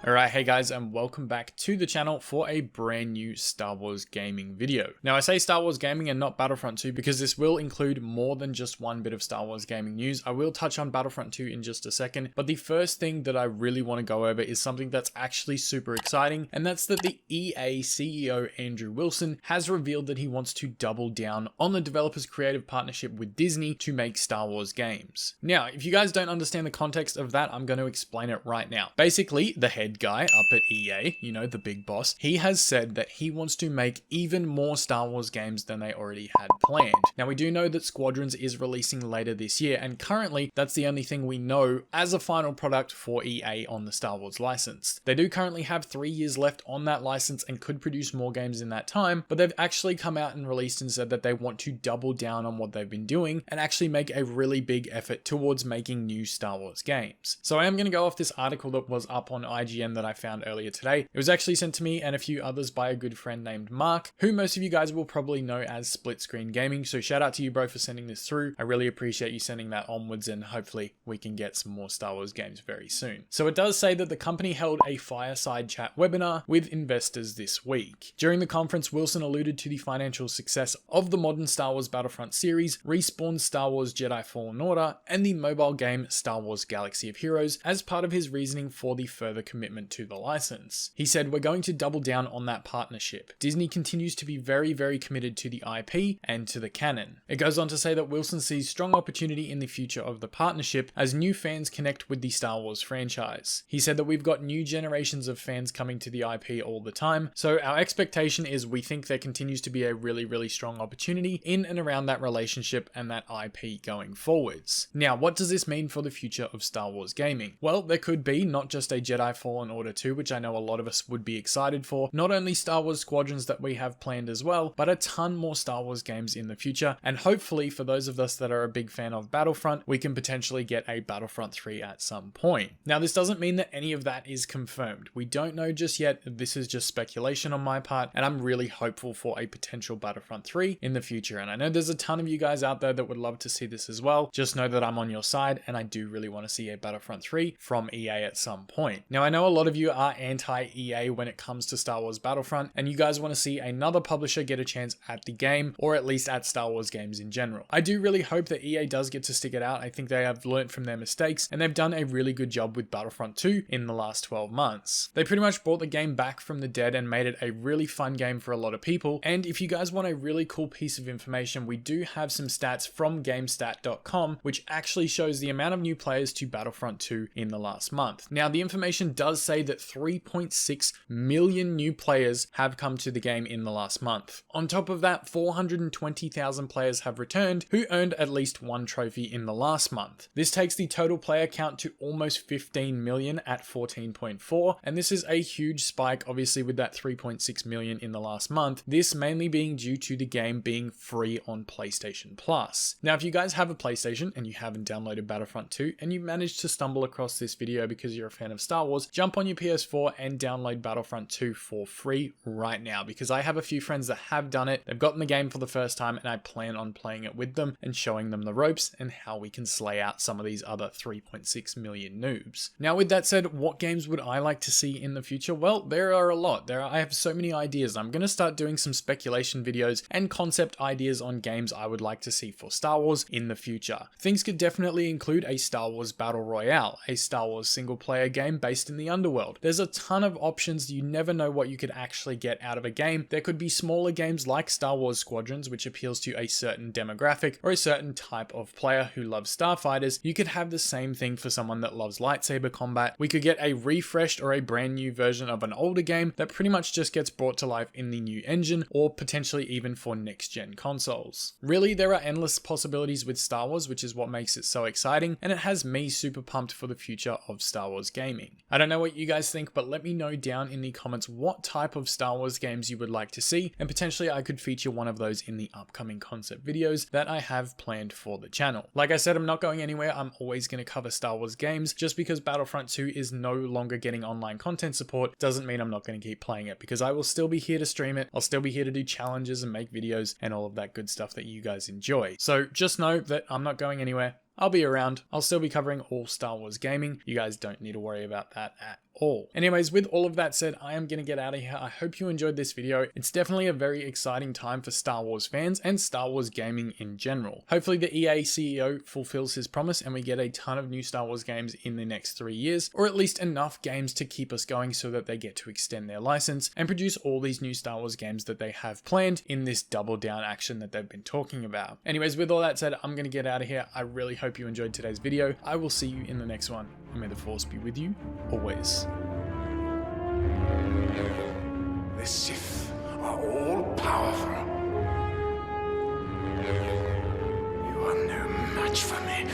Alright, hey guys, and welcome back to the channel for a brand new Star Wars gaming video. Now I say Star Wars gaming and not Battlefront 2 because this will include more than just one bit of Star Wars gaming news. I will touch on Battlefront 2 in just a second, but the first thing that I really want to go over is something that's actually super exciting, and that's that the EA CEO Andrew Wilson has revealed that he wants to double down on the developers' creative partnership with Disney to make Star Wars games. Now, if you guys don't understand the context of that, I'm going to explain it right now. Basically, the head guy up at EA, you know, the big boss, he has said that he wants to make even more Star Wars games than they already had planned. Now, we do know that Squadrons is releasing later this year, and currently that's the only thing we know as a final product for EA on the Star Wars license. They do currently have 3 years left on that license and could produce more games in that time, but they've actually come out and released and said that they want to double down on what they've been doing and actually make a really big effort towards making new Star Wars games. So I am going to go off this article that was up on IGN that I found earlier today. It was actually sent to me and a few others by a good friend named Mark, who most of you guys will probably know as Split Screen Gaming. So shout out to you, bro, for sending this through. I really appreciate you sending that onwards, and hopefully we can get some more Star Wars games very soon. So it does say that the company held a fireside chat webinar with investors this week. During the conference, Wilson alluded to the financial success of the modern Star Wars Battlefront series, Respawn's Star Wars Jedi Fallen Order, and the mobile game Star Wars Galaxy of Heroes as part of his reasoning for the further commitment to the license. He said, "We're going to double down on that partnership. Disney continues to be very committed to the IP and to the canon." It goes on to say that Wilson sees strong opportunity in the future of the partnership as new fans connect with the Star Wars franchise. He said that we've got new generations of fans coming to the IP all the time, so our expectation is we think there continues to be a really strong opportunity in and around that relationship and that IP going forwards. Now, what does this mean for the future of Star Wars gaming? Well, there could be not just a Jedi Fallen Order 2, which I know a lot of us would be excited for, not only Star Wars Squadrons that we have planned as well, but a ton more Star Wars games in the future, and hopefully for those of us that are a big fan of Battlefront, we can potentially get a Battlefront 3 at some point. Now, this doesn't mean that any of that is confirmed. We don't know just yet. This is just speculation on my part, and I'm really hopeful for a potential Battlefront 3 in the future, and I know there's a ton of you guys out there that would love to see this as well. Just know that I'm on your side, and I do really want to see a Battlefront 3 from EA at some point. Now, I know a lot of you are anti-EA when it comes to Star Wars Battlefront, and you guys want to see another publisher get a chance at the game, or at least at Star Wars games in general. I do really hope that EA does get to stick it out. I think they have learnt from their mistakes, and they've done a really good job with Battlefront 2 in the last 12 months. They pretty much brought the game back from the dead and made it a really fun game for a lot of people, and if you guys want a really cool piece of information, we do have some stats from GameStat.com, which actually shows the amount of new players to Battlefront 2 in the last month. Now, the information does say that 3.6 million new players have come to the game in the last month. On top of that, 420,000 players have returned who earned at least one trophy in the last month. This takes the total player count to almost 15 million at 14.4, and this is a huge spike, obviously, with that 3.6 million in the last month, this mainly being due to the game being free on PlayStation Plus. Now, if you guys have a PlayStation and you haven't downloaded Battlefront 2 and you managed to stumble across this video because you're a fan of Star Wars, jump on your PS4 and download Battlefront 2 for free right now, because I have a few friends that have done it. They've gotten the game for the first time, and I plan on playing it with them and showing them the ropes and how we can slay out some of these other 3.6 million noobs. Now, with that said, what games would I like to see in the future? Well, there are a lot. I have so many ideas. I'm going to start doing some speculation videos and concept ideas on games I would like to see for Star Wars in the future. Things could definitely include a Star Wars Battle Royale, a Star Wars single player game based in the underworld. There's a ton of options. You never know what you could actually get out of a game. There could be smaller games like Star Wars Squadrons, which appeals to a certain demographic or a certain type of player who loves starfighters. You could have the same thing for someone that loves lightsaber combat. We could get a refreshed or a brand new version of an older game that pretty much just gets brought to life in the new engine, or potentially even for next gen consoles. Really, there are endless possibilities with Star Wars, which is what makes it so exciting, and it has me super pumped for the future of Star Wars gaming. I don't know what you guys think, but let me know down in the comments what type of Star Wars games you would like to see, and potentially I could feature one of those in the upcoming concept videos that I have planned for the channel. Like I said, I'm not going anywhere. I'm always going to cover Star Wars games. Just because Battlefront 2 is no longer getting online content support doesn't mean I'm not going to keep playing it, because I will still be here to stream it. I'll still be here to do challenges and make videos and all of that good stuff that you guys enjoy. So just know that I'm not going anywhere. I'll be around. I'll still be covering all Star Wars gaming. You guys don't need to worry about that at all. Anyways, with all of that said, I am going to get out of here. I hope you enjoyed this video. It's definitely a very exciting time for Star Wars fans and Star Wars gaming in general. Hopefully the EA CEO fulfills his promise and we get a ton of new Star Wars games in the next 3 years, or at least enough games to keep us going so that they get to extend their license and produce all these new Star Wars games that they have planned in this double down action that they've been talking about. Anyways, with all that said, I'm going to get out of here. I really hope you enjoyed today's video. I will see you in the next one, and may the Force be with you always. The Sith are all powerful. You are no match for me.